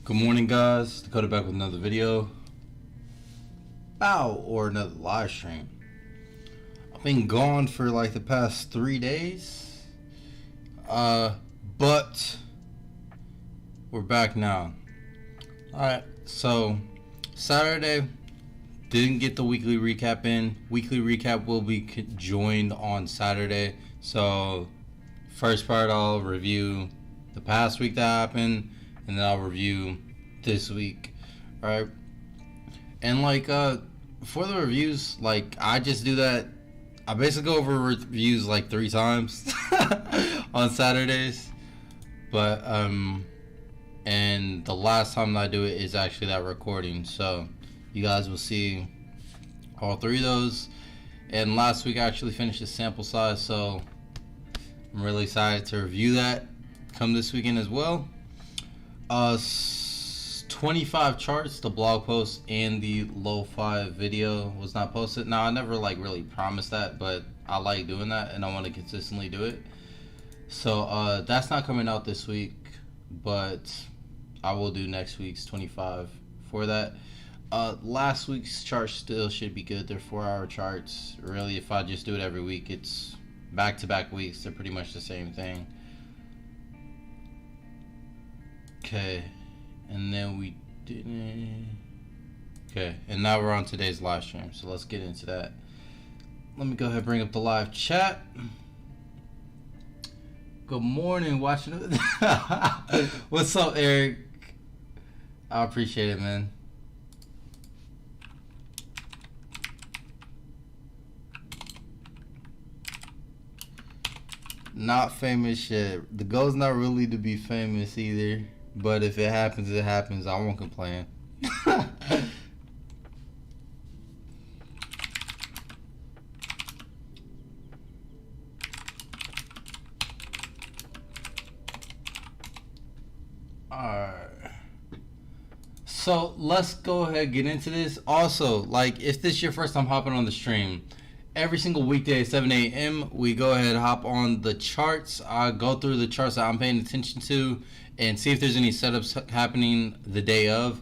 Good morning, guys. Dakota back with another video. Or another live stream. I've been gone for like the past 3 days. But we're back now. Alright, so Saturday didn't get the weekly recap in. Weekly recap will be joined on Saturday. So first part, I'll review the past week that happened, and then I'll review this week. Alright, and like for the reviews, like I just do that. I basically go over reviews like 3 times on Saturdays, but and the last time that I do it is actually that recording, so you guys will see all 3 of those. And last week I actually finished the sample size, so I'm really excited to review that come this weekend as well. 25 charts, the blog post and the lo-fi video was not posted. Now I never like really promised that, but I like doing that and I want to consistently do it. So that's not coming out this week, but I will do next week's 25 for that. Last week's charts still should be good. They're 4-hour charts. Really, if I just do it every week, it's back-to-back weeks. They're pretty much the same thing. Okay, and then we didn't. Okay, and now we're on today's live stream, so let's get into that. Let me go ahead and bring up the live chat. Good morning, watching it. What's up, Eric? I appreciate it, man. Not famous yet. The goal's not really to be famous either, but if it happens, it happens. I won't complain. Alright, so let's go ahead and get into this. Also, like, if this is your first time hopping on the stream, every single weekday at 7 a.m. we go ahead and hop on the charts. I go through the charts that I'm paying attention to and see if there's any setups happening the day of.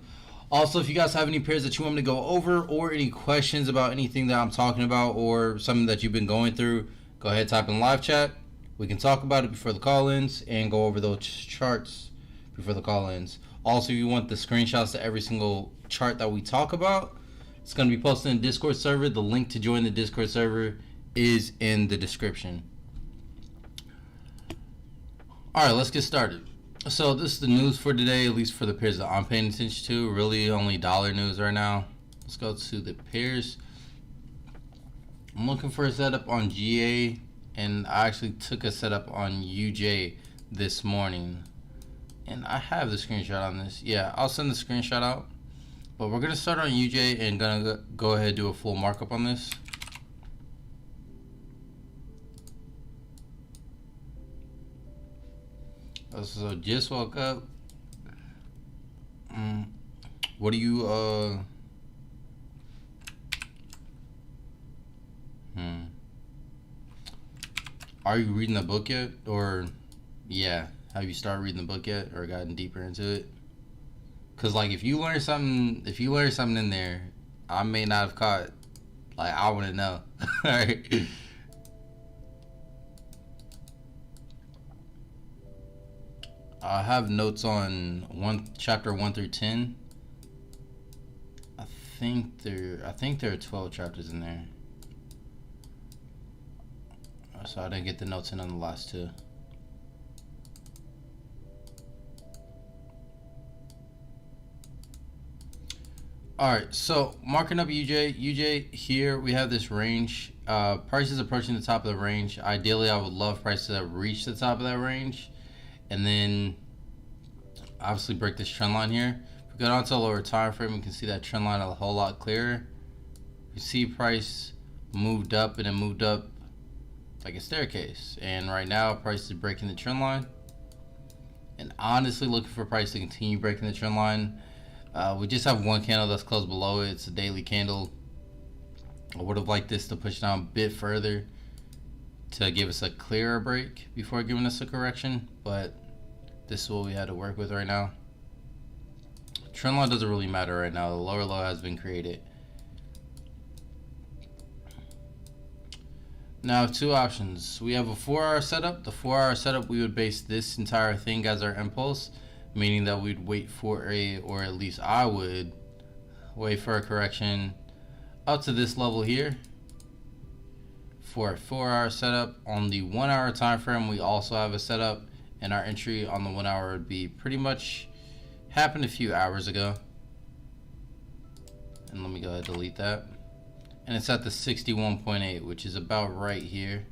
Also, if you guys have any pairs that you want me to go over or any questions about anything that I'm talking about or something that you've been going through, go ahead and type in live chat. We can talk about it before the call-ins and go over those charts before the call-ins. Also, if you want the screenshots to every single chart that we talk about, it's going to be posted in the Discord server. The link to join the Discord server is in the description. Alright, let's get started. So this is the news for today, at least for the pairs that I'm paying attention to. Really only dollar news right now. Let's go to the pairs. I'm looking for a setup on GA, and I actually took a setup on UJ this morning. And I have the screenshot on this. Yeah, I'll send the screenshot out. But we're going to start on UJ and going to go ahead and do a full markup on this. So just woke up. What do you, Are you reading the book yet? Or, yeah, have you started reading the book yet or gotten deeper into it? Cause like if you learn something in there, I may not have caught. Like I want to know. Alright. I have notes on chapter 1 through 10. I think there are 12 chapters in there. So I didn't get the notes in on the last 2. Alright, so marking up UJ here, we have this range. Prices approaching the top of the range. Ideally, I would love prices that reach the top of that range. And then, obviously, break this trend line here. If we go down to a lower time frame, we can see that trend line a whole lot clearer. You see price moved up and it moved up like a staircase. And right now, price is breaking the trend line. And honestly, looking for price to continue breaking the trend line. We just have one candle that's closed below it. It's a daily candle. I would have liked this to push down a bit further to give us a clearer break before giving us a correction, but This is what we had to work with right now. Trend line doesn't really matter right now. The lower low has been created. Now, two options. We have a 4-hour setup. The 4-hour setup, we would base this entire thing as our impulse, meaning that we'd wait for or at least I would wait for a correction up to this level here for a 4-hour setup. On the 1-hour time frame, we also have a setup, and our entry on the 1 hour would be pretty much happened a few hours ago. And let me go ahead and delete that. And it's at the 61.8, which is about right here.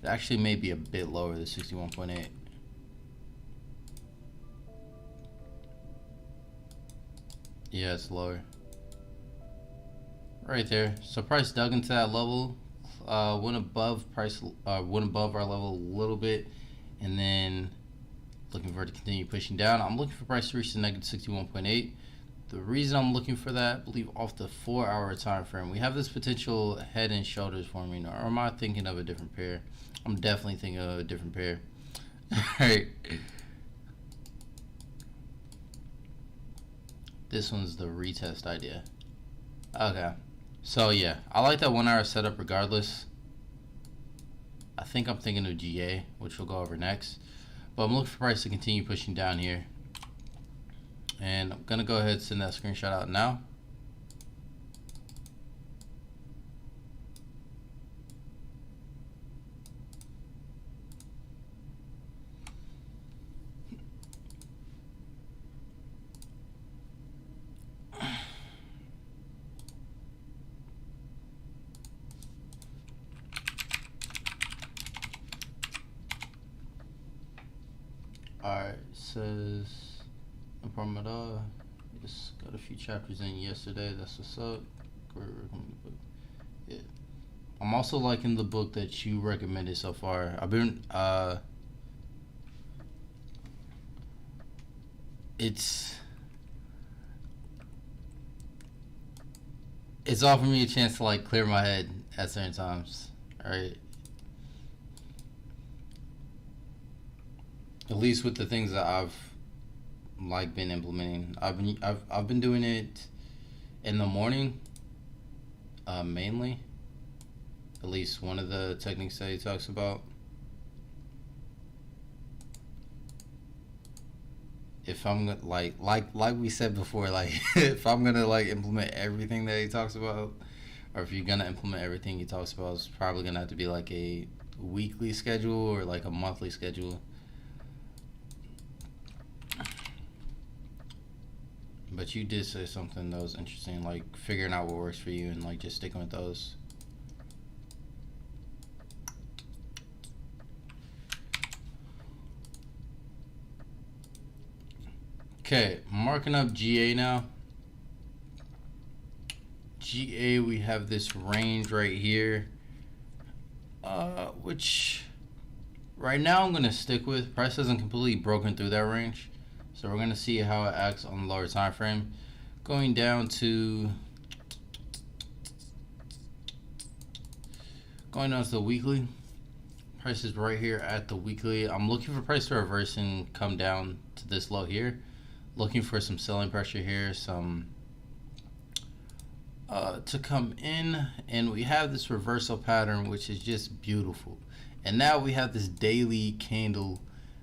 It actually may be a bit lower than 61.8. Yeah, it's lower. Right there. So price dug into that level, went above our level a little bit, and then looking for it to continue pushing down. I'm looking for price to reach the negative 61.8. The reason I'm looking for that, I believe off the 4-hour time frame, we have this potential head and shoulders forming. Or am I thinking of a different pair? I'm definitely thinking of a different pair. Alright. This one's the retest idea. Okay. So yeah, I like that 1-hour setup regardless. I think I'm thinking of GA, which we'll go over next. But I'm looking for price to continue pushing down here. And I'm gonna go ahead and send that screenshot out now. Alright, says no problem at all. Just got a few chapters in yesterday. That's what's up. Great recommended book. Yeah. I'm also liking the book that you recommended so far. I've been it's offered me a chance to like clear my head at certain times. Alright. At least with the things that I've like been implementing. I've been doing it in the morning, mainly. At least one of the techniques that he talks about. If I'm gonna like we said before, like if I'm gonna like implement everything that he talks about, or if you're gonna implement everything he talks about, it's probably gonna have to be like a weekly schedule or like a monthly schedule. But you did say something that was interesting, like figuring out what works for you and like just sticking with those. Okay, marking up GA now. GA, we have this range right here, which right now I'm gonna stick with. Price hasn't completely broken through that range. So we're going to see how it acts on the lower time frame. Going down to the weekly. Price is right here at the weekly. I'm looking for price to reverse and come down to this low here. Looking for some selling pressure here, some to come in, and we have this reversal pattern which is just beautiful. And now we have this daily candle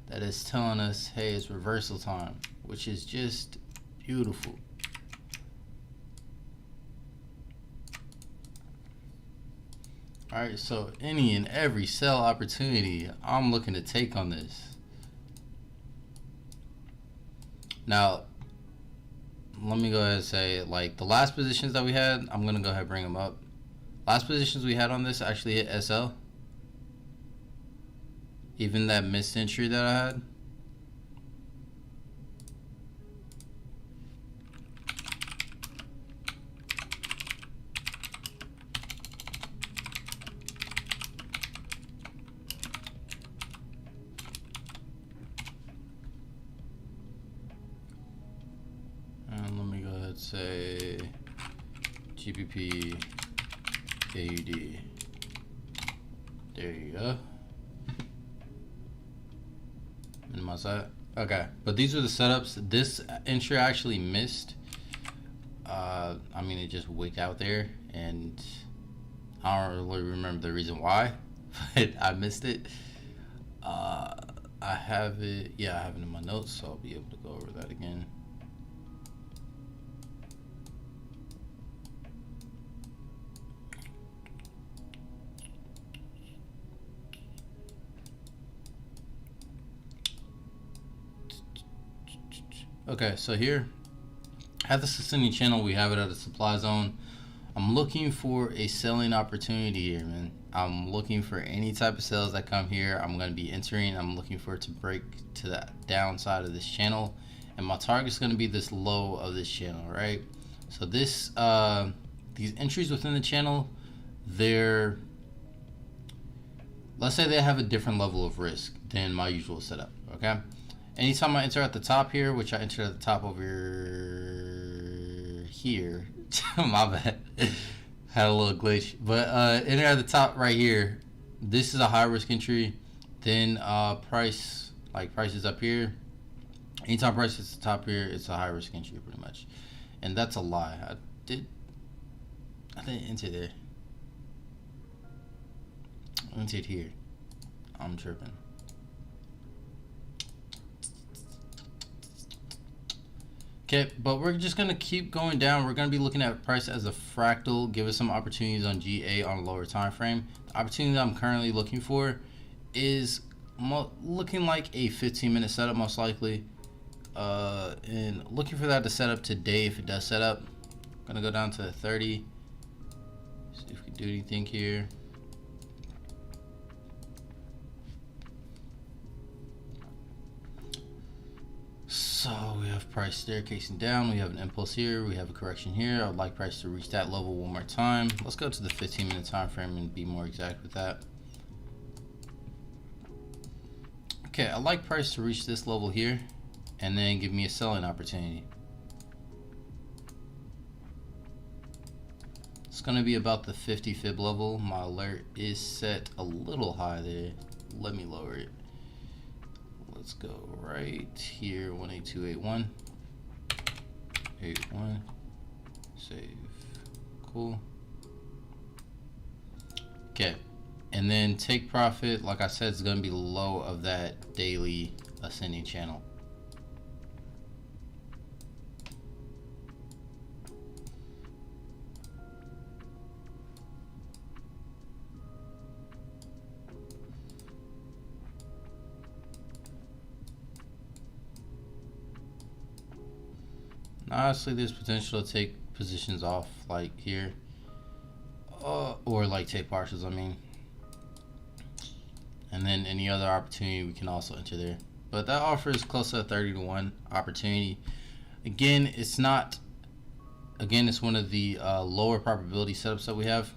that is telling us, hey, it's reversal time, which is just beautiful. Alright, so any and every sell opportunity I'm looking to take on this. Now, let me go ahead and say, like, the last positions that we had, I'm going to go ahead and bring them up. Last positions we had on this actually hit SL. Even that missed entry that I had. And let me go ahead and say GBPAUD. There you go. minimize that. Okay, but these are the setups. This entry actually missed. I mean, it just wicked out there, and I don't really remember the reason why, but I missed it. I have it. Yeah, I have it in my notes, so I'll be able to go over that again. Okay, so here at the ascending channel, we have it at a supply zone. I'm looking for a selling opportunity here, man. I'm looking for any type of sales that come here. I'm going to be entering. I'm looking for it to break to the downside of this channel, and my target is going to be this low of this channel, right? So this these entries within the channel, they're, let's say they have a different level of risk than my usual setup. Okay, anytime I enter at the top here, which I enter at the top over here, my bad, had a little glitch, but enter at the top right here. This is a high risk entry. Then price is up here. Anytime price is at the top here, it's a high risk entry pretty much, and that's a lie. I didn't enter there. I entered here. I'm tripping. Okay, but we're just going to keep going down. We're going to be looking at price as a fractal, give us some opportunities on GA on a lower time frame. The opportunity that I'm currently looking for is looking like a 15-minute setup most likely. And looking for that to set up today if it does set up. I'm going to go down to 30. See if we can do anything here. So we have price staircasing down, we have an impulse here, we have a correction here. I would like price to reach that level one more time. Let's go to the 15-minute time frame and be more exact with that. Okay, I like price to reach this level here and then give me a selling opportunity. It's going to be about the 50 fib level. My alert is set a little high there. Let me lower it. Let's go right here, 18281. 81. Save. Cool. Okay. And then take profit, like I said, it's going to be low of that daily ascending channel. Honestly, there's potential to take positions off like here, or like take partials, I mean, and then any other opportunity we can also enter there. But that offers close to a 30-to-1 opportunity. Again, it's not, again, it's one of the lower probability setups that we have,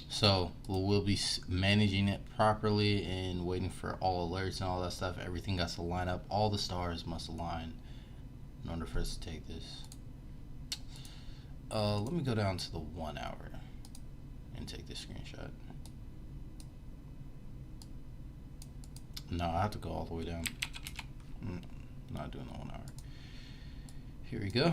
so we'll be managing it properly and waiting for all alerts and all that stuff. Everything has to line up. All the stars must align in order for us to take this. Let me go down to the 1 hour and take this screenshot. No, I have to go all the way down. Not doing the 1 hour. Here we go.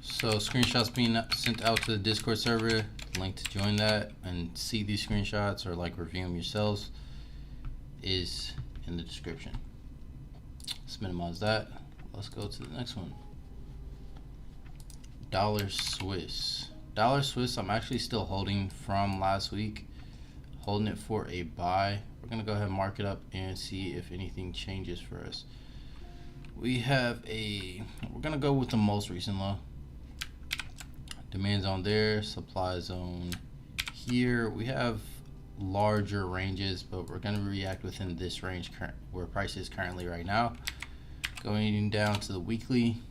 So screenshots being sent out to the Discord server. Link to join that and see these screenshots or like review them yourselves is in the description. Let's minimize that. Let's go to the next one. Dollar Swiss. Dollar Swiss, I'm actually still holding from last week. Holding it for a buy. We're gonna go ahead and mark it up and see if anything changes for us. We have we're gonna go with the most recent low. Demand zone there, supply zone here. We have larger ranges, but we're going to react within this range where price is currently right now. Going down to the weekly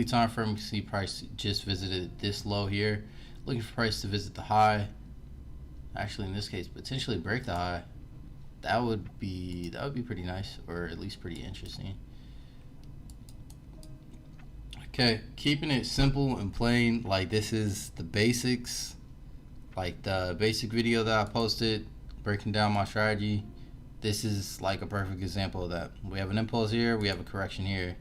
time frame, we see price just visited this low here. Looking for price to visit the high. Actually, in this case, potentially break the high. That would be pretty nice, or at least pretty interesting. Okay, keeping it simple and plain, like this is the basics, like the basic video that I posted breaking down my strategy. This is like a perfect example of that. We have an impulse here, we have a correction here.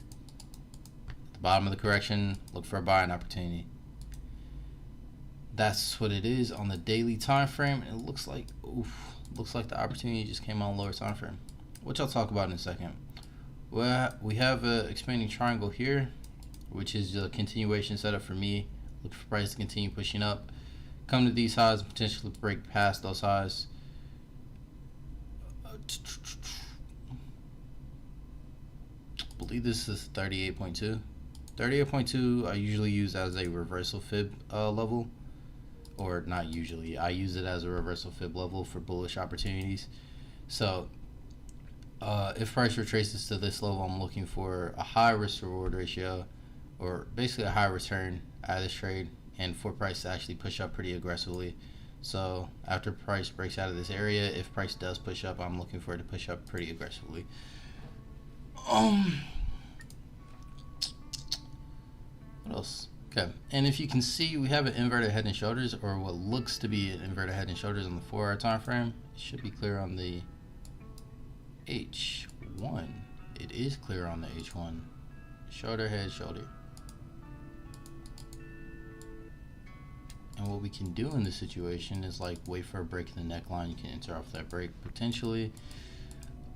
At the bottom of the correction, look for a buying opportunity. That's what it is on the daily time frame. It looks like, looks like the opportunity just came on lower time frame, which I'll talk about in a second. Well, we have an expanding triangle here, which is a continuation setup for me. Look for price to continue pushing up, come to these highs and potentially break past those highs. I believe this is 38.2. 38.2 I usually use as a reversal fib level, or not usually, I use it as a reversal fib level for bullish opportunities. So if price retraces to this level, I'm looking for a high risk reward ratio, or basically a high return out of this trade, and for price to actually push up pretty aggressively. So after price breaks out of this area, if price does push up, I'm looking for it to push up pretty aggressively. What else? Okay, and if you can see, we have an inverted head and shoulders, or what looks to be an inverted head and shoulders on the 4-hour time frame. It should be clear on the H1. It is clear on the H1. Shoulder, head, shoulder. And what we can do in this situation is like wait for a break in the neckline. You can enter off that break potentially.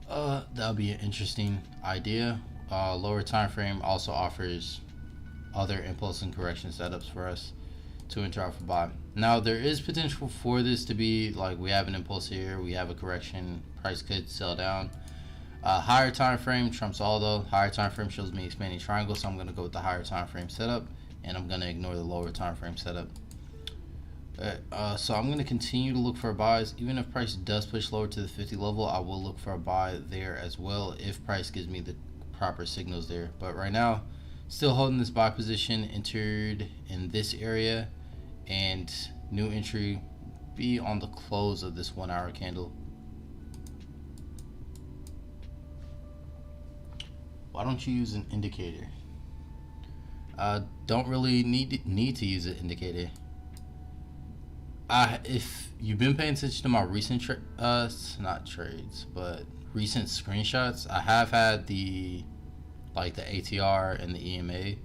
That'll be an interesting idea. Lower time frame also offers other impulse and correction setups for us to enter off a buy. Now there is potential for this to be like we have an impulse here, we have a correction, price could sell down. Higher time frame trumps all though. Higher time frame shows me expanding triangle, so I'm going to go with the higher time frame setup, and I'm going to ignore the lower time frame setup. So I'm going to continue to look for buys. Even if price does push lower to the 50 level, I will look for a buy there as well if price gives me the proper signals there. But right now, still holding this buy position, entered in this area, and new entry be on the close of this 1-hour candle. Why don't you use an indicator? Don't really need to use an indicator. If you've been paying attention to my recent not trades, but recent screenshots, I have had the ATR and the EMA.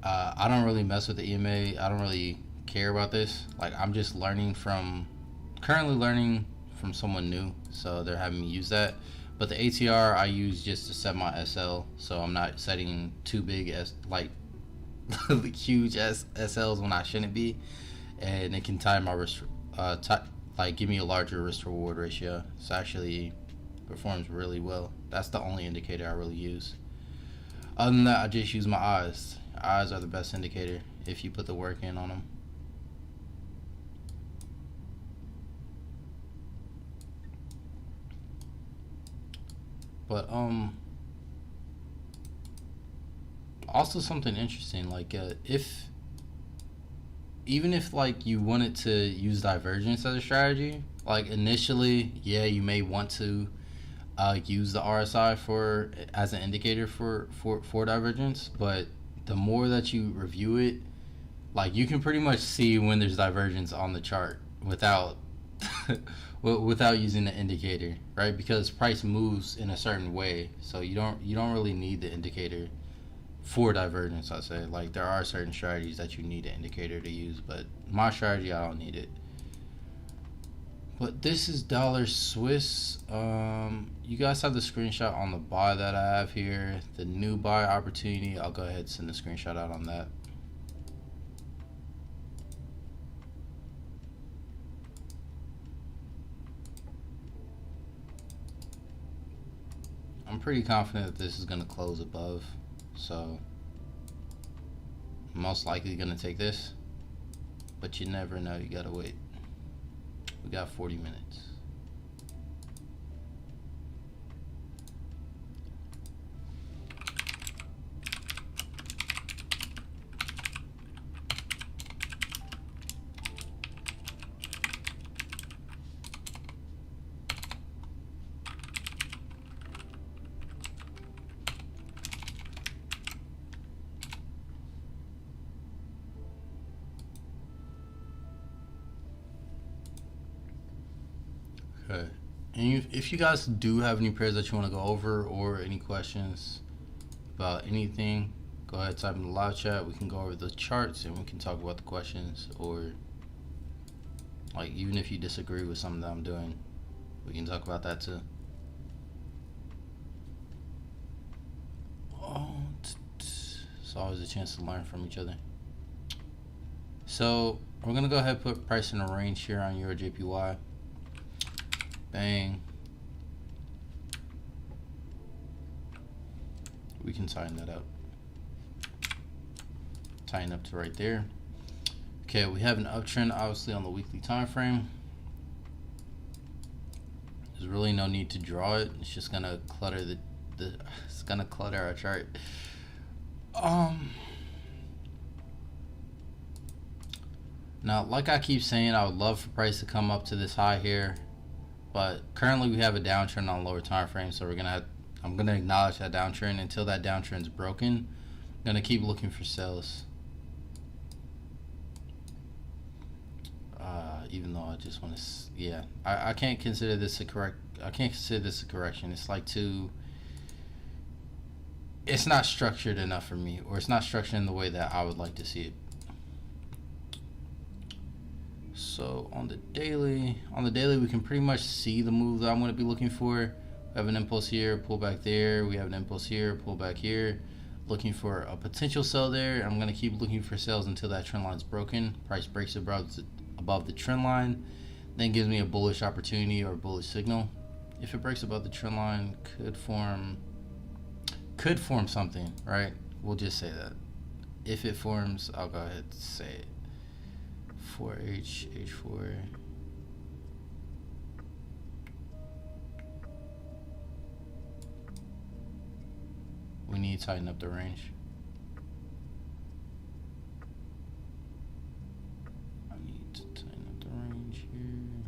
I don't really mess with the EMA. I don't really care about this. Like, I'm just currently learning from someone new, so they're having me use that. But the ATR I use just to set my SL, so I'm not setting too big as huge SLs when I shouldn't be, and it can time my risk, give me a larger risk reward ratio. So actually performs really well. That's the only indicator I really use. Other than that, I just use my eyes. Eyes are the best indicator if you put the work in on them. But also something interesting, like even if like you wanted to use divergence as a strategy, like initially, yeah, you may want to use the RSI as an indicator for divergence, but the more that you review it, like you can pretty much see when there's divergence on the chart without without using the indicator, right? Because price moves in a certain way, so you don't really need the indicator for divergence. I say, like, there are certain strategies that you need an indicator to use, but my strategy, I don't need it. But this is dollar Swiss. You guys have the screenshot on the buy that I have here, the new buy opportunity. I'll go ahead and send the screenshot out on that. I'm pretty confident that this is going to close above, so I'm most likely going to take this, but you never know. You got to wait. We got 40 minutes. Okay. And if you guys do have any pairs that you want to go over or any questions about anything, go ahead, type in the live chat. We can go over the charts and we can talk about the questions, or like even if you disagree with something that I'm doing, we can talk about that too. Oh, it's always a chance to learn from each other. So we're gonna go ahead and put price in a range here on EURJPY. Bang. We can tighten that up. Tighten up to right there. Okay, we have an uptrend obviously on the weekly time frame. There's really no need to draw it. It's just gonna clutter it's gonna clutter our chart. Now, like I keep saying, I would love for price to come up to this high here, but currently we have a downtrend on lower time frame, so I'm gonna acknowledge that downtrend. Until that downtrend's broken, I'm gonna keep looking for sales. Even though I just want to, yeah, I can't consider this a correction. It's like it's not structured enough for me, or it's not structured in the way that I would like to see it. So on the daily, we can pretty much see the move that I'm going to be looking for. We have an impulse here, pull back there. We have an impulse here, pull back here. Looking for a potential sell there. I'm going to keep looking for sales until that trend line's broken. Price breaks above the trend line, then gives me a bullish opportunity or bullish signal. If it breaks above the trend line, could form something, right? We'll just say that. If it forms, I'll go ahead and say it. 4H, H4. We need to tighten up the range. I need to tighten up the range here.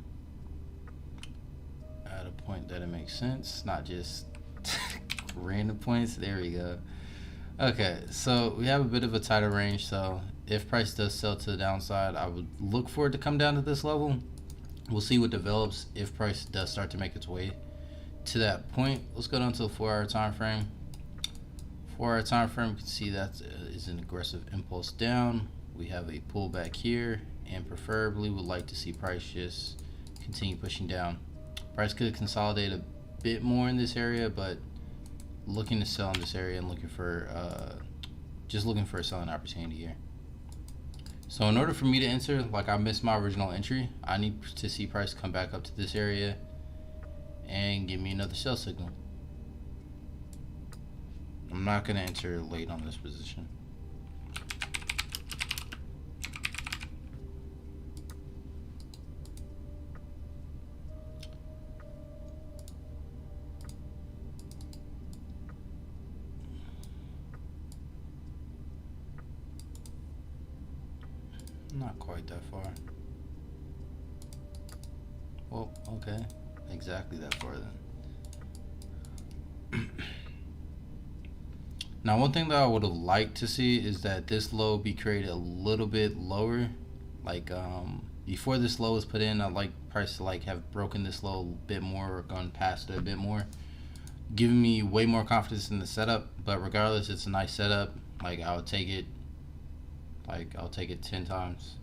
At a point that it makes sense, not just random points. There we go. Okay, so we have a bit of a tighter range, so if price does sell to the downside, I would look for it to come down to this level. We'll see what develops if price does start to make its way to that point. Let's go down to the 4-hour time frame. 4-hour time frame, you can see that is an aggressive impulse down. We have a pullback here, and preferably would like to see price just continue pushing down. Price could consolidate a bit more in this area, but looking to sell in this area and looking for just looking for a selling opportunity here. So in order for me to enter, like I missed my original entry, I need to see price come back up to this area and give me another sell signal. I'm not going to enter late on this position. Not quite that far. Well, okay. Exactly that far then. Now, one thing that I would have liked to see is that this low be created a little bit lower. Like, before this low was put in, I'd like price to like have broken this low a bit more or gone past it a bit more, giving me way more confidence in the setup. But regardless, it's a nice setup. Like, I would take it. Like, I'll take it 10 times.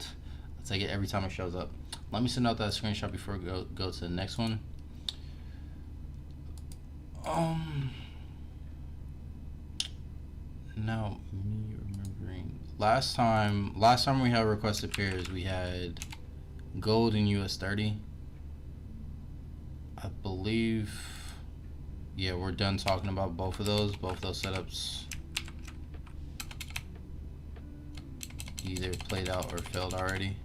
I'll take it every time it shows up. Let me send out that screenshot before we go to the next one. Now, me remembering last time we had requested pairs, we had gold and US30. I believe, yeah, we're done talking about both of those setups. Either played out or failed already.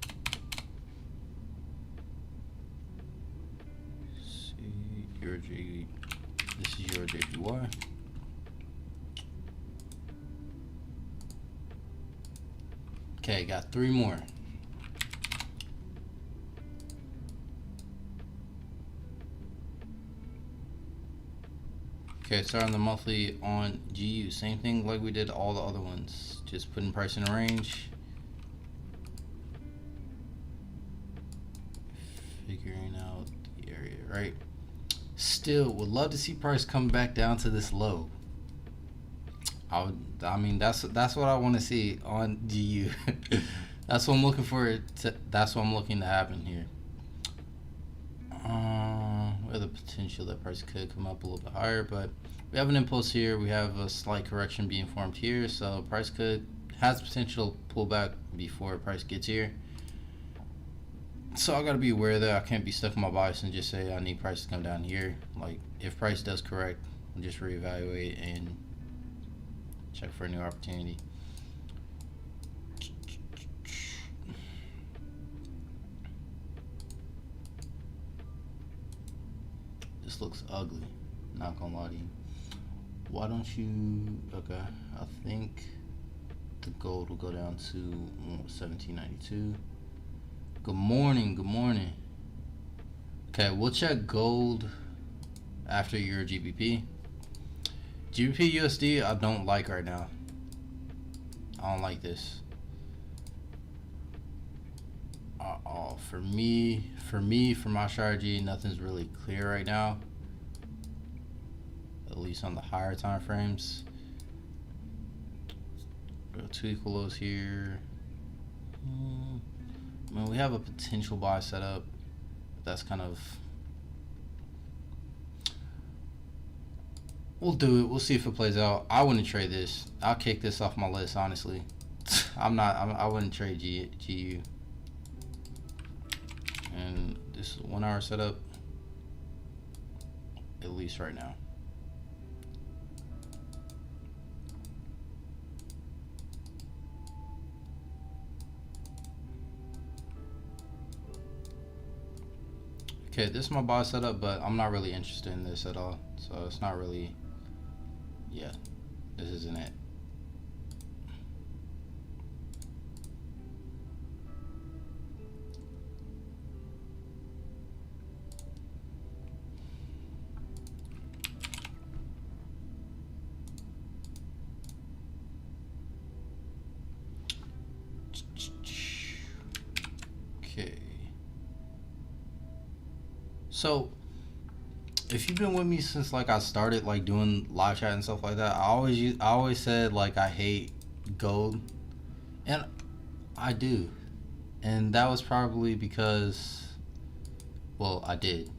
See, this is EURJPY. Okay, got 3 more. Okay, starting the monthly on GU. Same thing like we did all the other ones. Just putting price in a range. Figuring out right? Still would love to see price come back down to this low. I mean that's what I want to see on GU. That's what I'm looking for. That's what I'm looking to happen here. With the potential that price could come up a little bit higher, but we have an impulse here. We have a slight correction being formed here, so price has potential to pull back before price gets here. So I gotta be aware of that. I can't be stuck in my bias and just say I need price to come down here. Like if price does correct, I'll just reevaluate and check for a new opportunity. This looks ugly, not gonna lie to you. Why don't you, okay, I think the gold will go down to 1792. Good morning, good morning. Okay, we'll check gold after EURJPY. GBPUSD I don't like right now. I don't like this. For my strategy, nothing's really clear right now. At least on the higher time frames. Got 2 equal lows here. I mean, we have a potential buy setup. That's kind of. We'll do it. We'll see if it plays out. I wouldn't trade this. I'll kick this off my list, honestly. I wouldn't trade GU. And this is a 1 hour setup. At least right now. Okay, this is my buy setup, but I'm not really interested in this at all. So it's not really, yeah, this isn't it. Okay. So if you've been with me since like I started like doing live chat and stuff like that, I always said like I hate gold, and I do, and that was probably because, well, I did.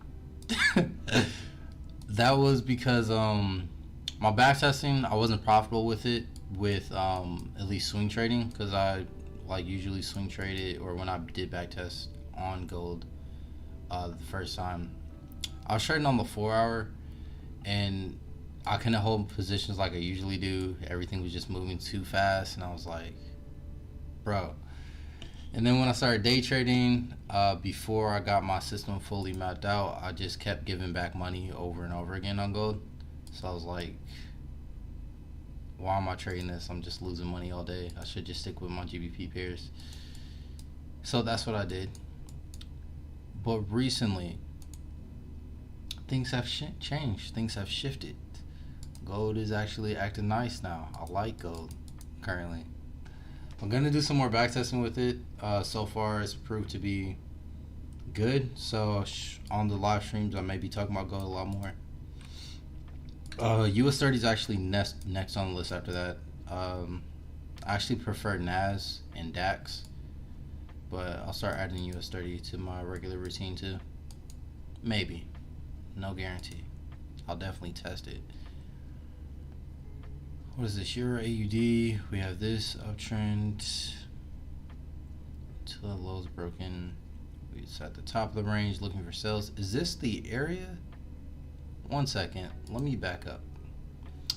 That was because my back testing, I wasn't profitable with it with at least swing trading, because I like usually swing traded, or when I did back test on gold the first time, I was trading on the 4 hour, and I couldn't hold positions like I usually do. Everything was just moving too fast, and I was like, bro. And then when I started day trading, before I got my system fully mapped out, I just kept giving back money over and over again on gold. So I was like, why am I trading this? I'm just losing money all day. I should just stick with my GBP pairs. So that's what I did. But recently, things have changed. Things have shifted. Gold is actually acting nice now. I like gold currently. I'm gonna do some more backtesting with it. So far, it's proved to be good. So on the live streams, I may be talking about gold a lot more. US30 is actually next on the list after that. I actually prefer NAS and DAX, but I'll start adding US30 to my regular routine too. Maybe. No guarantee. I'll definitely test it. What is this? EURAUD. We have this uptrend till the low's broken. It's at the top of the range looking for sales. Is this the area? 1 second. Let me back up.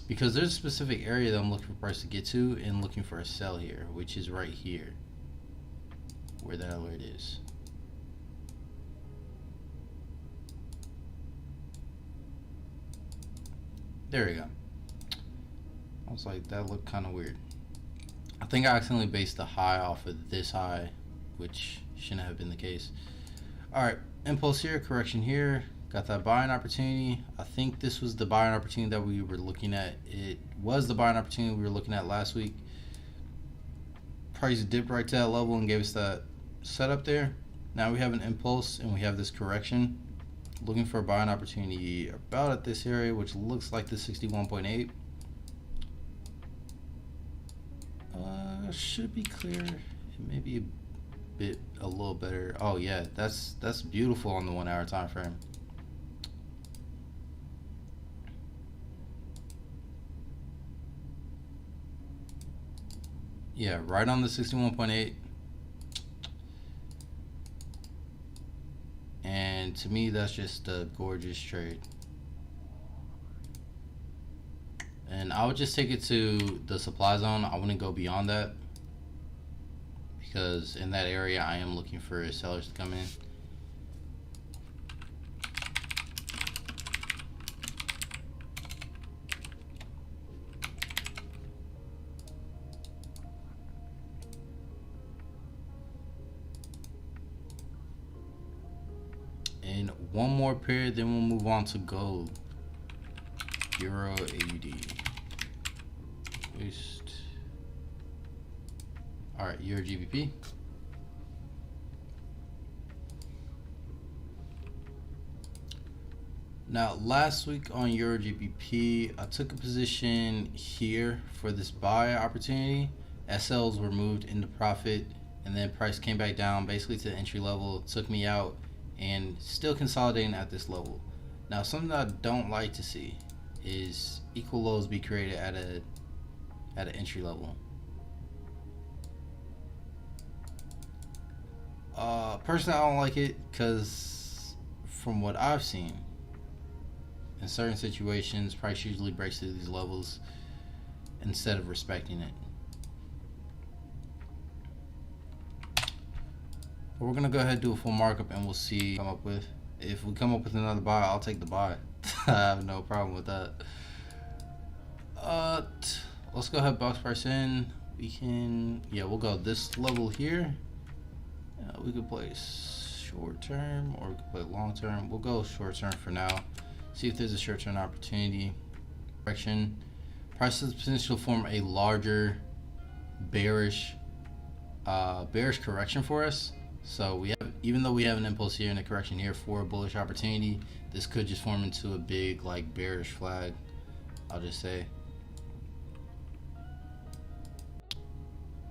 Because there's a specific area that I'm looking for price to get to and looking for a sell here, which is right here. Where that alert is. There we go. I was like, that looked kind of weird. I think I accidentally based the high off of this high, which shouldn't have been the case. Alright, impulse here, correction here. Got that buying opportunity. I think this was the buying opportunity that we were looking at. It was the buying opportunity we were looking at last week. Price dipped right to that level and gave us that setup there. Now we have an impulse and we have this correction. Looking for a buying opportunity about at this area, which looks like the 61.8. Should be clear. It may be a little better. Oh yeah, that's beautiful on the 1 hour time frame. Yeah, right on the 61.8. And to me, that's just a gorgeous trade. And I would just take it to the supply zone. I wouldn't go beyond that, because in that area I am looking for sellers to come in. And one more period, then we'll move on to gold. Euro AUD. Paste. Alright, EURGBP. Now, last week on EURJPY, I took a position here for this buy opportunity. SLs were moved into profit, and then price came back down basically to the entry level, took me out, and still consolidating at this level. Now, something that I don't like to see is equal lows be created at an entry level. Personally, I don't like it because from what I've seen, in certain situations, price usually breaks through these levels instead of respecting it. But we're gonna go ahead and do a full markup, and we'll see what we come up with. If we come up with another buy, I'll take the buy. I have no problem with that. Let's go ahead, box price in. We can, yeah, we'll go this level here. We could play short term or we could play long term. We'll go short term for now. See if there's a short term opportunity. Correction. Price has potential to form a larger bearish correction for us. So we have, even though we have an impulse here and a correction here for a bullish opportunity, this could just form into a big like bearish flag, I'll just say.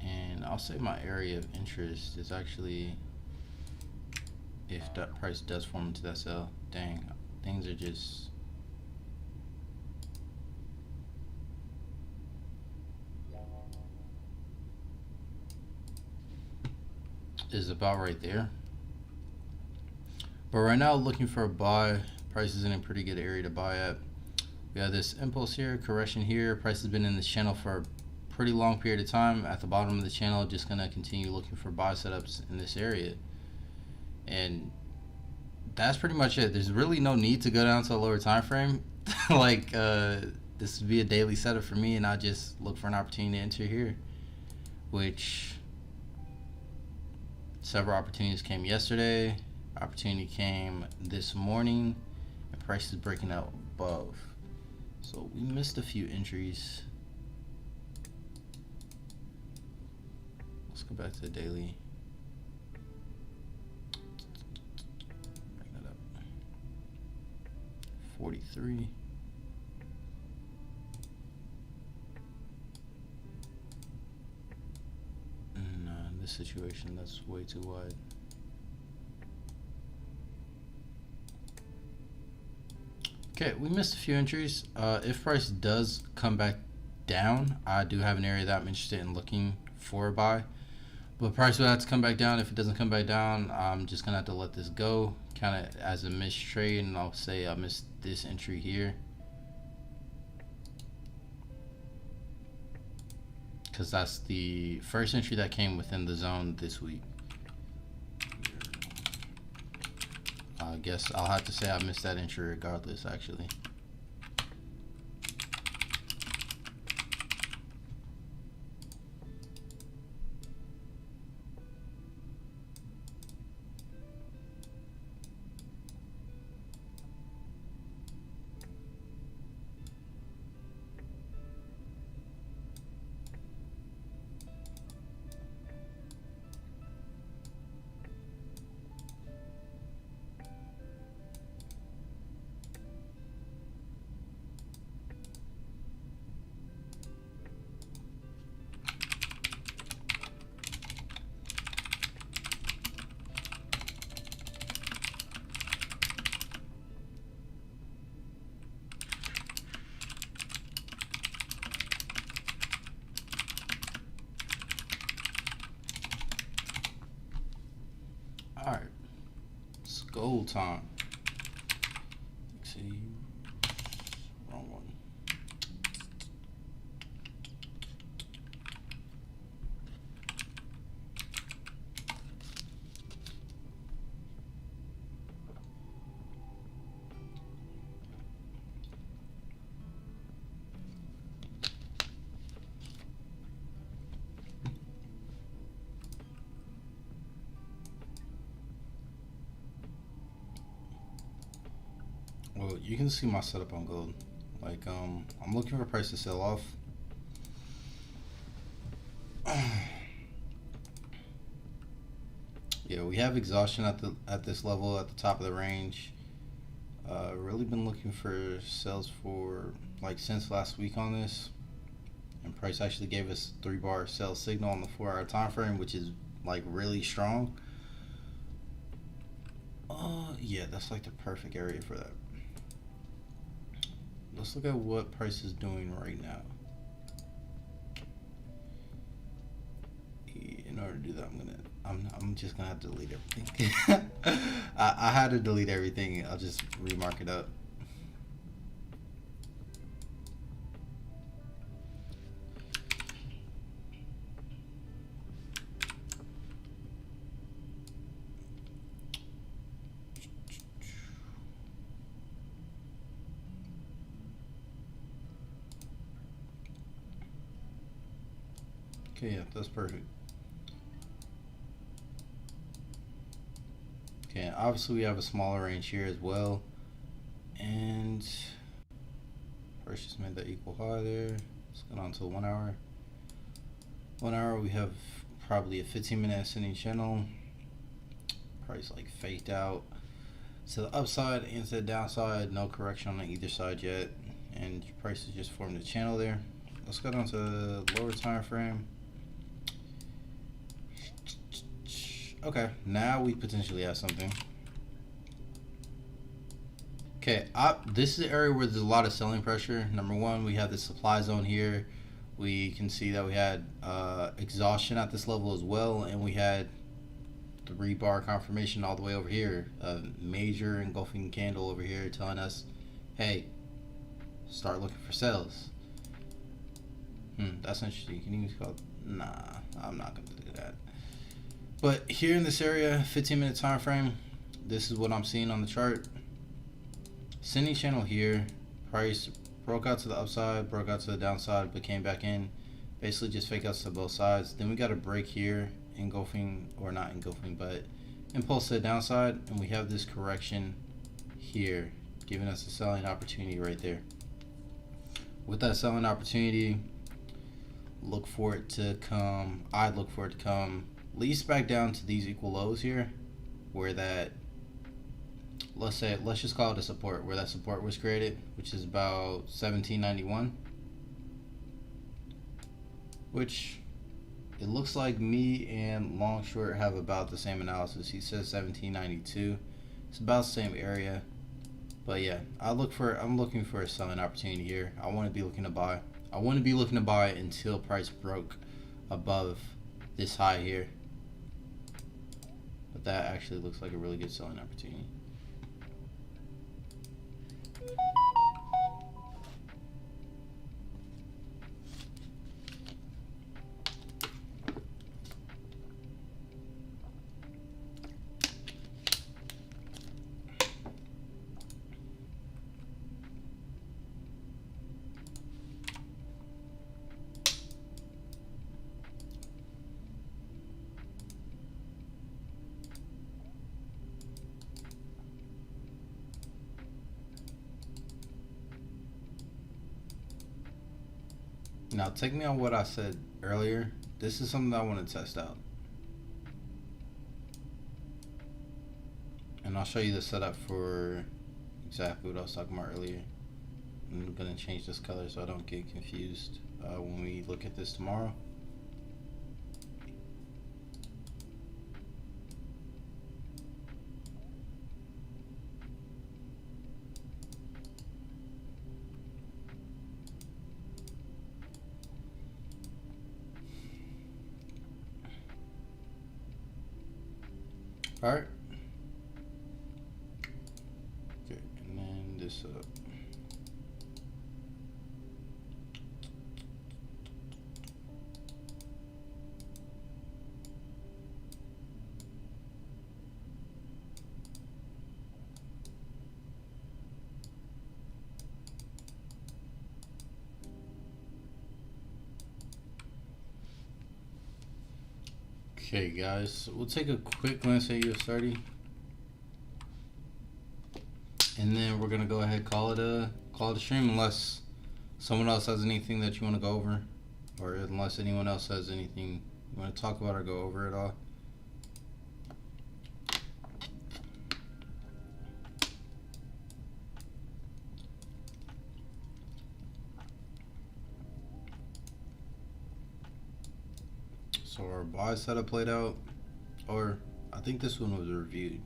And I'll say my area of interest is actually if that price does form into that sell. Dang, things are just is about right there. But right now, looking for a buy. Price is in a pretty good area to buy at. We have this impulse here, correction here. Price has been in this channel for a pretty long period of time. At the bottom of the channel, just gonna continue looking for buy setups in this area. And that's pretty much it. There's really no need to go down to a lower time frame. Like this would be a daily setup for me, and I just look for an opportunity to enter here, which several opportunities came yesterday. Opportunity came this morning, and price is breaking out above. So we missed a few entries. Let's go back to the daily. Bring that up. 43. No, in this situation, that's way too wide. Okay, we missed a few entries. If price does come back down, I do have an area that I'm interested in looking for a buy. But price will have to come back down. If it doesn't come back down, I'm just gonna have to let this go, kind of as a missed trade, and I'll say I missed this entry here, because that's the first entry that came within the zone this week. I guess I'll have to say I missed that entry regardless, actually. gold time. See, wrong one. Well, you can see my setup on gold. Like, I'm looking for price to sell off. Yeah, we have exhaustion at this level at the top of the range. Really been looking for sales for like since last week on this, and price actually gave us 3-bar sell signal on the 4-hour time frame, which is like really strong. Yeah, that's like the perfect area for that. Let's look at what price is doing right now. In order to do that, I'm just gonna have to delete everything. I had to delete everything. I'll just remark it up. Okay, yeah, that's perfect. Okay, obviously we have a smaller range here as well, and price just made that equal high there. Let's go on to 1 hour. 1 hour, we have probably a 15-minute ascending channel. Price like faked out to the upside and to the downside. No correction on either side yet, and price has just formed a channel there. Let's go down to the lower time frame. Okay, now we potentially have something. Okay, this is the area where there's a lot of selling pressure. Number one, we have the supply zone here. We can see that we had exhaustion at this level as well, and we had 3-bar confirmation all the way over here. A major engulfing candle over here telling us, hey, start looking for sales. That's interesting. Can you use call? Nah, I'm not gonna do that. But here in this area, 15-minute time frame, this is what I'm seeing on the chart. Ascending channel here, price broke out to the upside, broke out to the downside, but came back in. Basically just fake outs to both sides. Then we got a break here, engulfing, or not engulfing, but impulse to the downside, and we have this correction here, giving us a selling opportunity right there. With that selling opportunity, look for it to come, I'd look for it to come at least back down to these equal lows here, where that, let's just call it a support, where that support was created, which is about 1791, which it looks like me and long short have about the same analysis. He says 1792. It's about the same area, but yeah, I'm looking for a selling opportunity here. I want to be looking to buy. I want to be looking to buy until price broke above this high here. But that actually looks like a really good selling opportunity. Now take me on what I said earlier. This is something that I want to test out. And I'll show you the setup for exactly what I was talking about earlier. I'm going to change this color so I don't get confused when we look at this tomorrow. Alright, Okay, guys, we'll take a quick glance at USD, and then we're gonna go ahead and call it a stream, unless someone else has anything that you want to go over, or unless anyone else has anything you want to talk about or go over at all. So our buy setup played out, or I think this one was reviewed.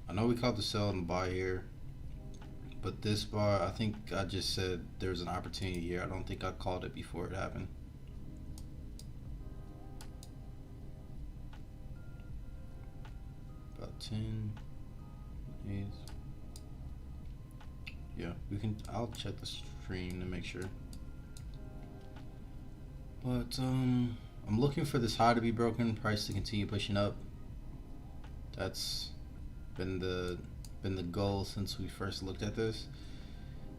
I know we caught the sell and buy here, but this buy, I think I just said there's an opportunity here. I don't think I called it before it happened. About 10 days. Yeah, we can. I'll check the stream to make sure. But I'm looking for this high to be broken, price to continue pushing up. That's been the goal since we first looked at this.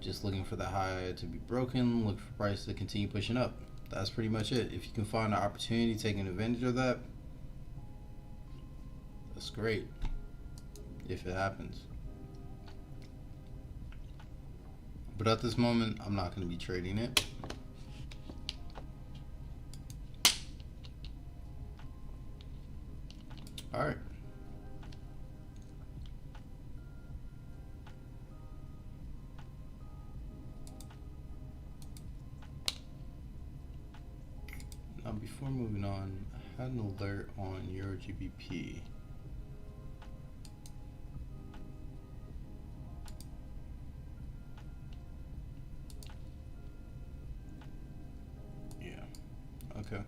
Just looking for the high to be broken, look for price to continue pushing up. That's pretty much it. If you can find an opportunity taking advantage of that, that's great. If it happens. But at this moment, I'm not going to be trading it. All right. Now, before moving on, I had an alert on EURGBP. Yeah. Okay.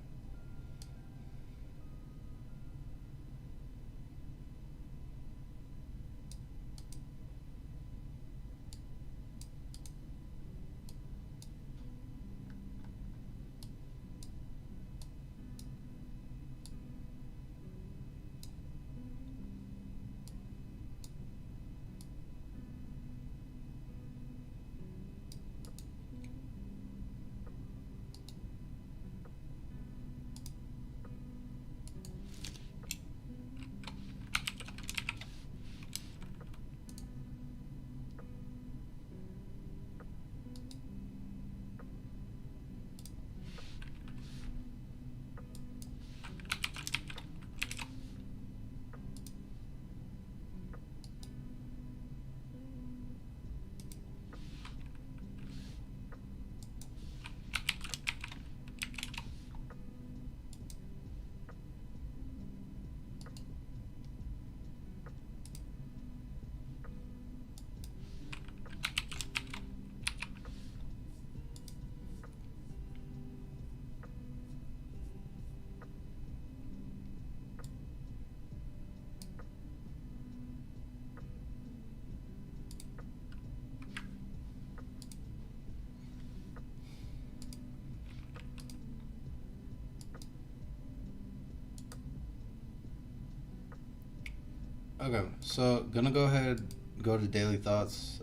Okay, so gonna go ahead, go to daily thoughts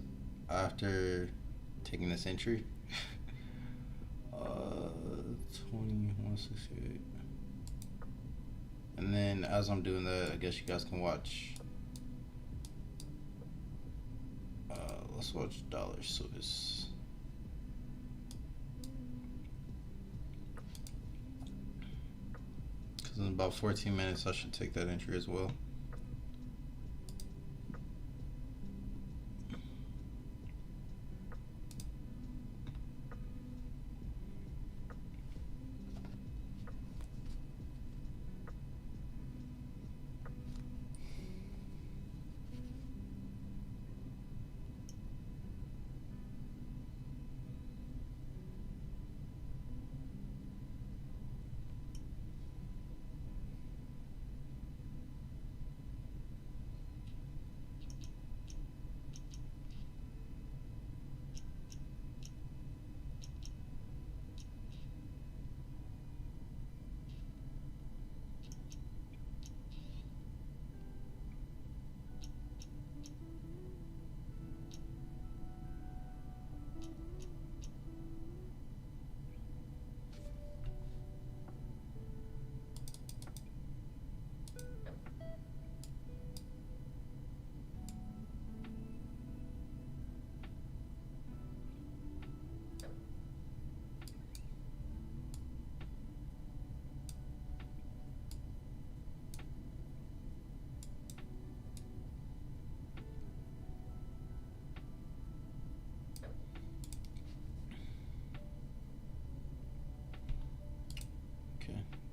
after taking this entry. 2168. And then as I'm doing that, I guess you guys can watch. Let's watch dollar Swiss. Because in about 14 minutes, I should take that entry as well.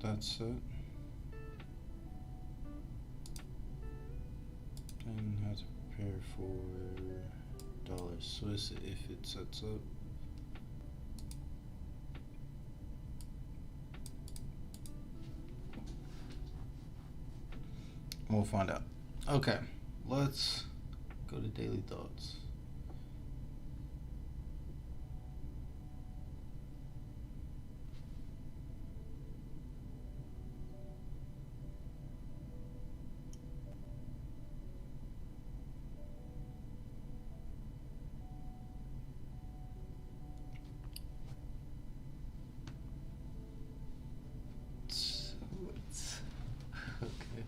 that's it. And how to prepare for dollar Swiss if it sets up. We'll find out. Okay, let's go to daily thoughts. Okay.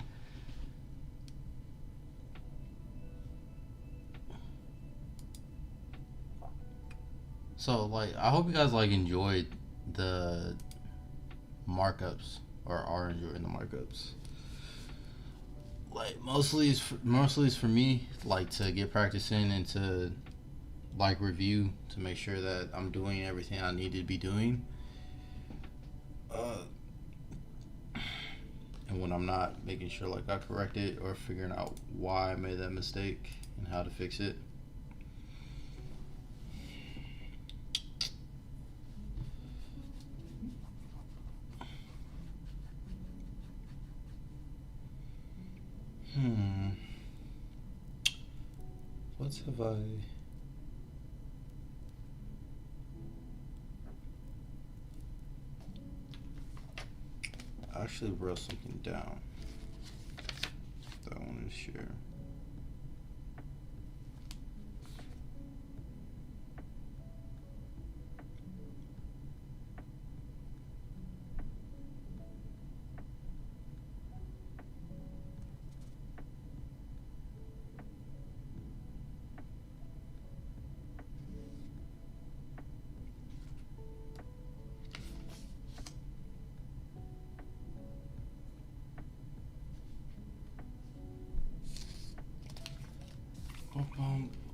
So like, I hope you guys like enjoyed the markups or are enjoying the markups. Like mostly it's for me, like to get practice in and to like review to make sure that I'm doing everything I need to be doing. And when I'm not, making sure like I correct it or figuring out why I made that mistake and how to fix it. What have I... actually wrote something down that I wanted to share.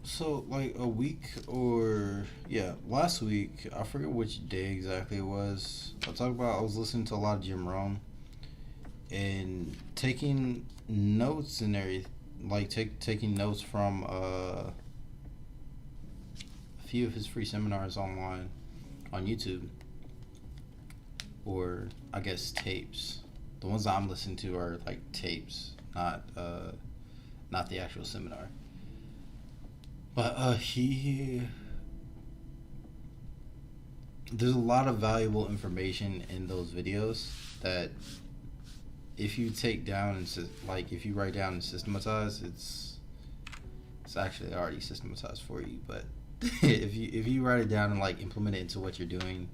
So like a week or last week, I forget which day exactly it was. I was listening to a lot of Jim Rohn and taking notes and everything, like taking notes from a few of his free seminars online on YouTube, or I guess tapes. The ones I'm listening to are like tapes, not the actual seminar. But there's a lot of valuable information in those videos that if you take down and if you write down and systematize, it's actually already systematized for you. But if you write it down and like implement it into what you're doing,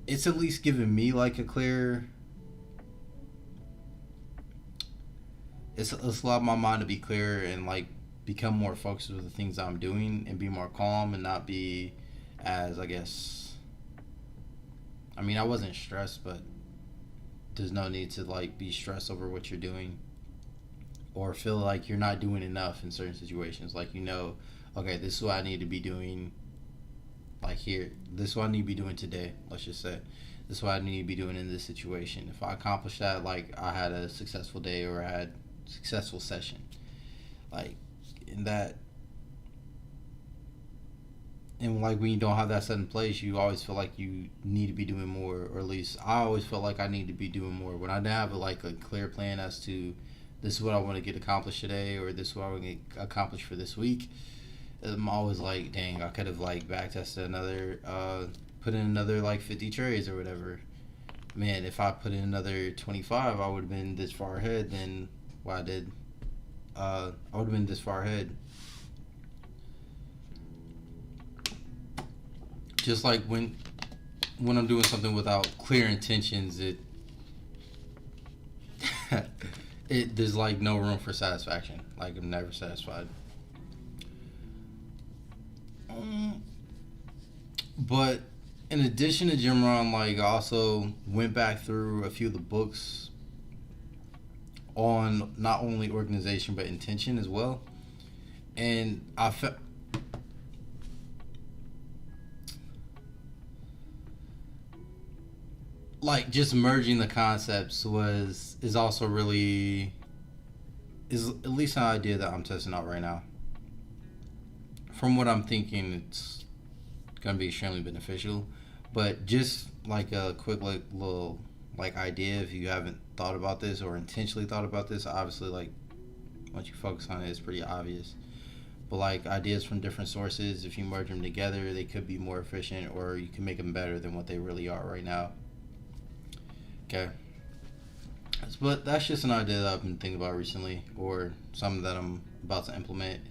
it's at least giving me like a clear. It's allowed my mind to be clearer and like become more focused with the things I'm doing and be more calm and not be as, I guess, I mean, I wasn't stressed, but there's no need to like be stressed over what you're doing or feel like you're not doing enough in certain situations. Like, okay, this is what I need to be doing, like here, this is what I need to be doing today, let's just say. This is what I need to be doing in this situation. If I accomplish that, like I had a successful day or I had a successful session. Like, and like when you don't have that set in place, you always feel like you need to be doing more, or at least I always felt like I need to be doing more. When I didn't have like a clear plan as to this is what I want to get accomplished today, or this is what I want to get accomplished for this week, I'm always like, dang, I could have like backtested another, put in another like 50 trades or whatever. Man, if I put in another 25, I would have been this far ahead than what I did. I would have been this far ahead. Just like when I'm doing something without clear intentions, there's like no room for satisfaction. Like I'm never satisfied. But in addition to Jim Rohn, like I also went back through a few of the books on not only organization but intention as well, and I felt like just merging the concepts is also really is at least an idea that I'm testing out right now. From what I'm thinking, it's gonna be extremely beneficial. But just like a quick little like idea, if you haven't thought about this or intentionally thought about this, obviously like once you focus on it, it's pretty obvious. But like ideas from different sources, if you merge them together, they could be more efficient, or you can make them better than what they really are right now. Okay. But that's just an idea that I've been thinking about recently, or something that I'm about to implement.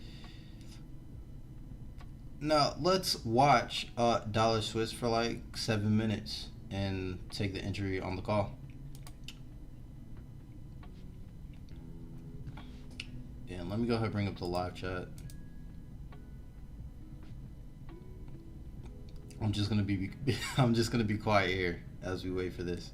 Now let's watch dollar Swiss for like 7 minutes and take the entry on the call. And let me go ahead and bring up the live chat. I'm just gonna be I'm just gonna be quiet here as we wait for this.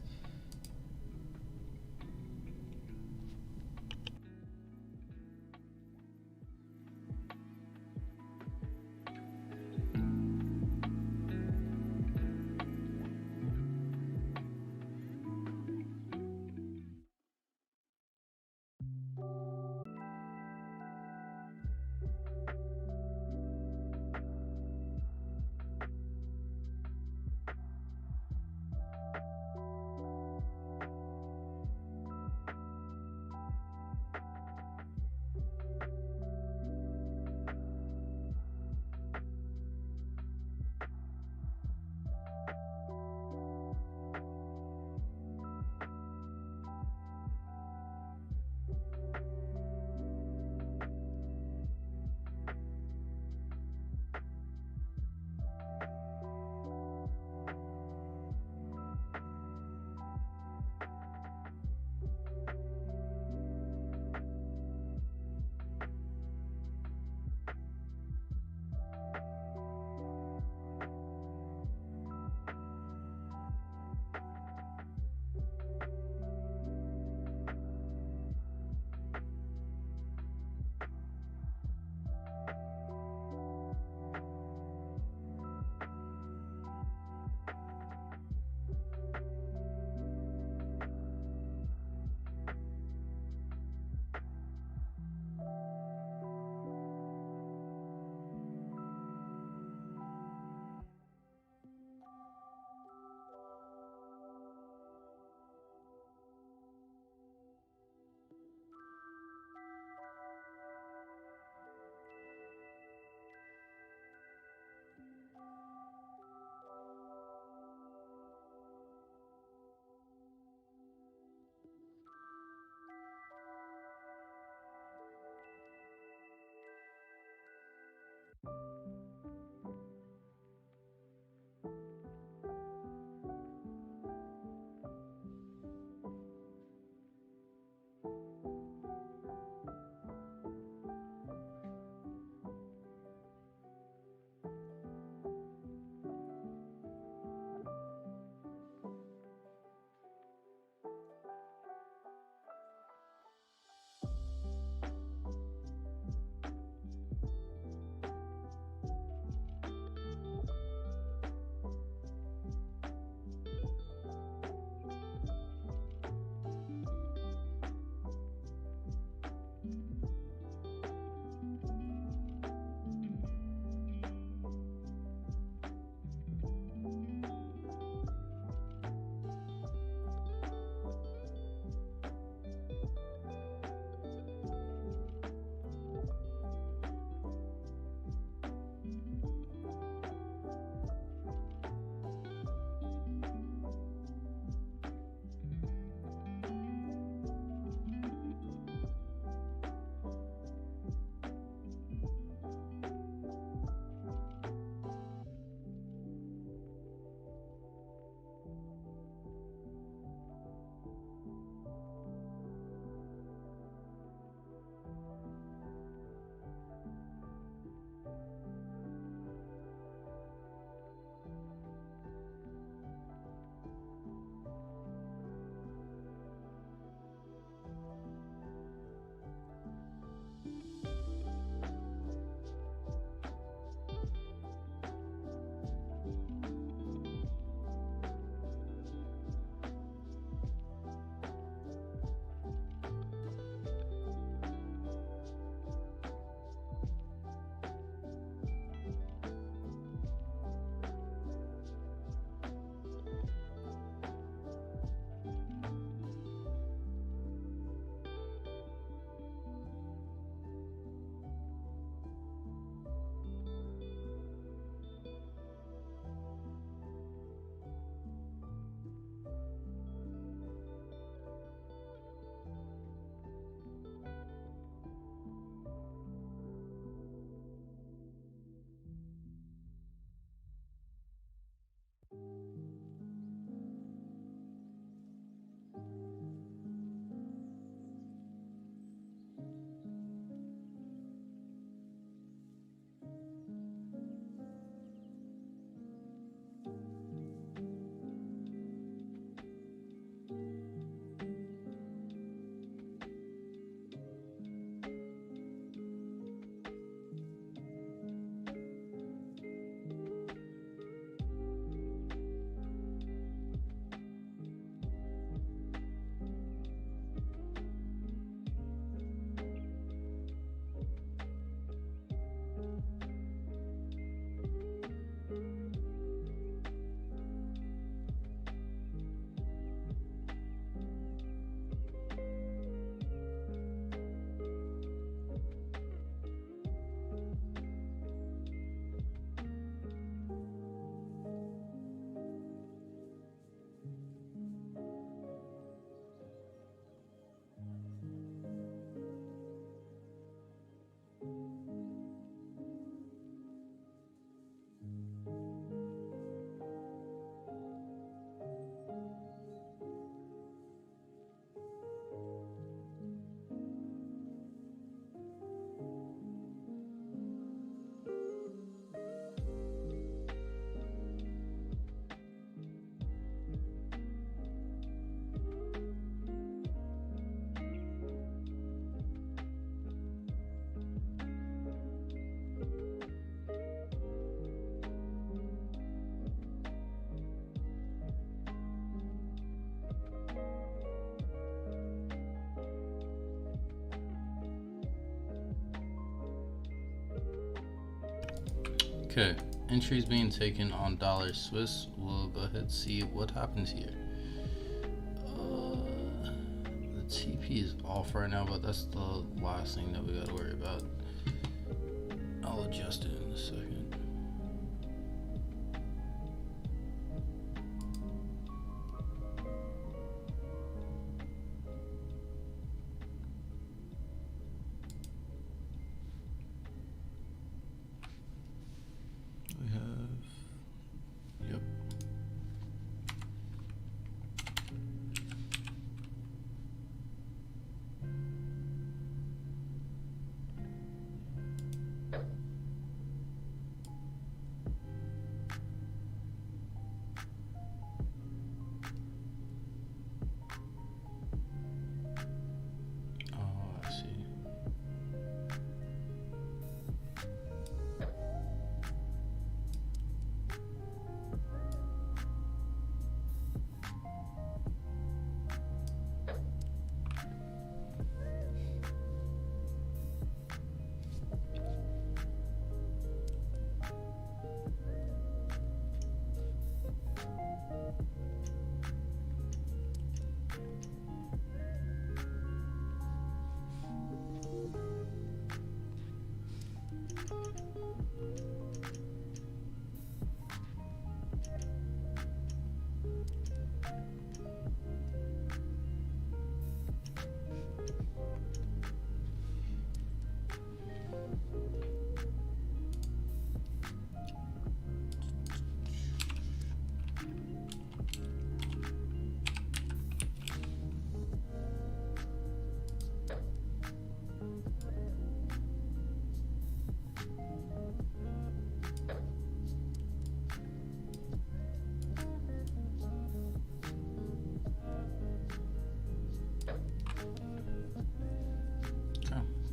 Okay, entries being taken on dollar Swiss. We'll go ahead and see what happens here. The TP is off right now, but that's the last thing that we got to worry about. I'll adjust it in a second.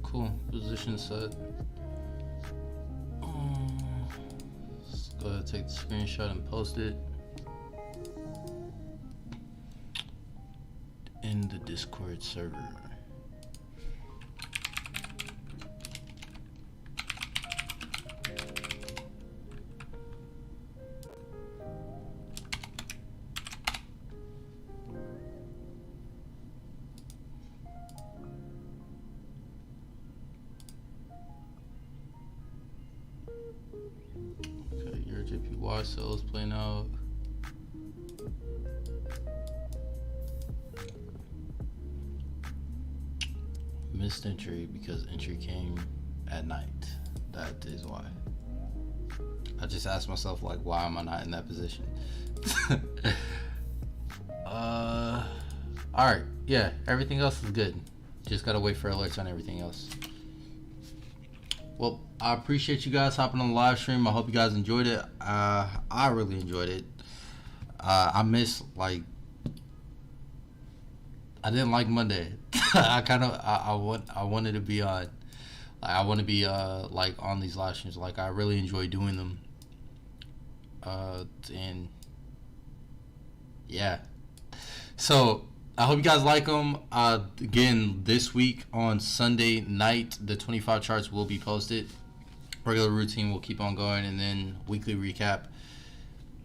Cool, position set. Let's go ahead and take the screenshot and post it in the Discord server. Okay, EURJPY sales playing out. Missed entry because entry came at night. That is why. I just asked myself, like, why am I not in that position? Alright, yeah, everything else is good. Just gotta wait for alerts on everything else. Well, I appreciate you guys hopping on the live stream. I hope you guys enjoyed it. I really enjoyed it. I miss, like, I didn't like Monday. I wanted to be on. I want to be like on these live streams. Like, I really enjoy doing them. And yeah. So I hope you guys like them. Again, this week on Sunday night, the 25 charts will be posted. Regular routine will keep on going, and then weekly recap,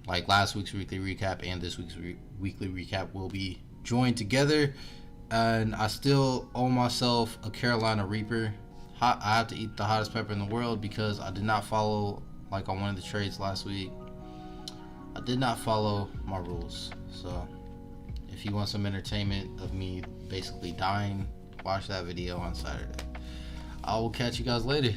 like last week's weekly recap and this week's weekly recap, will be joined together. And I still owe myself a Carolina Reaper. I have to eat the hottest pepper in the world because I did not follow, like on one of the trades last week, I did not follow my rules. So if you want some entertainment of me basically dying, watch that video on Saturday. I will catch you guys later.